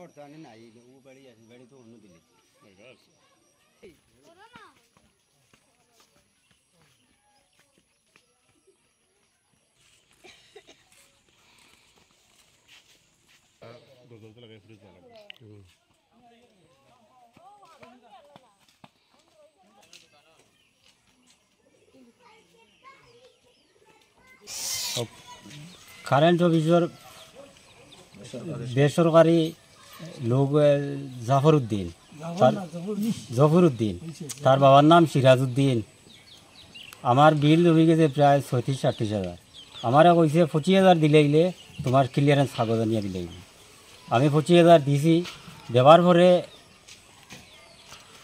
বর্তমানে নাই ও বাড়ি আছে বাড়ি তো অন্য দিলে কারেন্ট অফিসের বেসরকারি লোক জাফরউদ্দিন তার বাবার নাম সিরাজউদ্দিন। আমার বিল হয়ে গেছে প্রায় ৩৬-৩৮ হাজার। আমারা কইছে ২৫,০০০ দিলেইলে তোমার ক্লিয়ারেন্স কাগজ নিয়ে দিলেই। আমি ২৫,০০০ দিছি। দেওয়ার পরে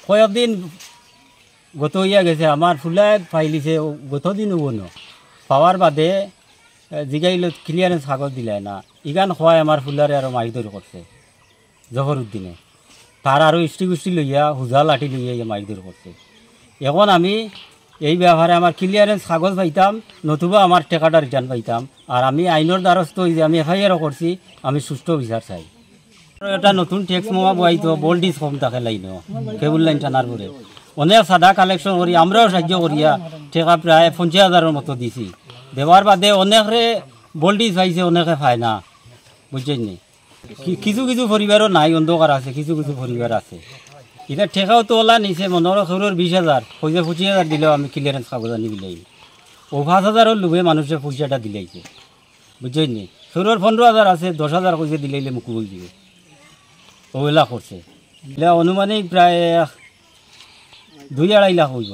কয়েকদিন গত হইয়া গেছে, আমার ফুলায় পাইলিছে গত দিন হবো পাওয়ার বাদে জিগাইল ক্লিয়ারেন্স কাগজ দিলাই না। ইগান খোয়াই আমার ফুলারে আরও মাইদর করছে জফরউদ্দিনে। তার আরও ইষ্টি লইয়া হুজা লাঠি লইয়া মাইদর করছে। এখন আমি এই ব্যাপারে আমার ক্লিয়ারেন্স কাগজ পাইতাম, নতুবা আমার টাকাটা রিটার্ন পাইতাম। আর আমি আইনের দ্বারস্থ হয়ে যে আমি এফআইআরও করছি, আমি সুষ্ঠু বিচার চাই। এটা নতুন ট্যাক্স মোয়া বইতো বোল্ডিস কম থাকে লাইন কেবল লাইন টানার পরে অনেক সাদা কালেকশন করি, আমরাও সাহায্য করিয়া টাকা প্রায় ৫০,০০০ মতো দিছি। দেওয়ার বাদে অনেকে বোল্ডিস পাইছে, অনেকে পায় না, বুঝছেন নি। কিছু কিছু পরিবারও নাই, অন্ধকার আছে, কিছু কিছু পরিবার আছে। এটা ঠেকাও তো ওলা নিছে মনের খবরের ২০,০০০ পয়সা ২৫,০০০ দিলেও আমি ক্লিয়ারেন্স কাগজ আনি দিলাই। ও ৫,০০০ লোভে মানুষের পয়সাটা দিলাইছে, বুঝছেন নি। খবরের ১৫,০০০ আছে, ১০,০০০ পয়সা দিলাইলে মুকুল হয়ে যাবে। ওগুলা করছে, এটা অনুমানিক প্রায় ২-২.৫ লাখ হইব।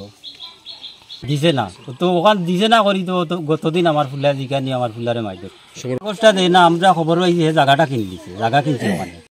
দিছে না তো ওখান দিছে না করি তো গতদিন আমার ফুলা জিকা নিয়ে আমার ফুলারে মাইদের কাগজটা দেয় না। আমরা খবর পাইছি জায়গাটা কিনে দিছে, জায়গা কিনছে ওখানে।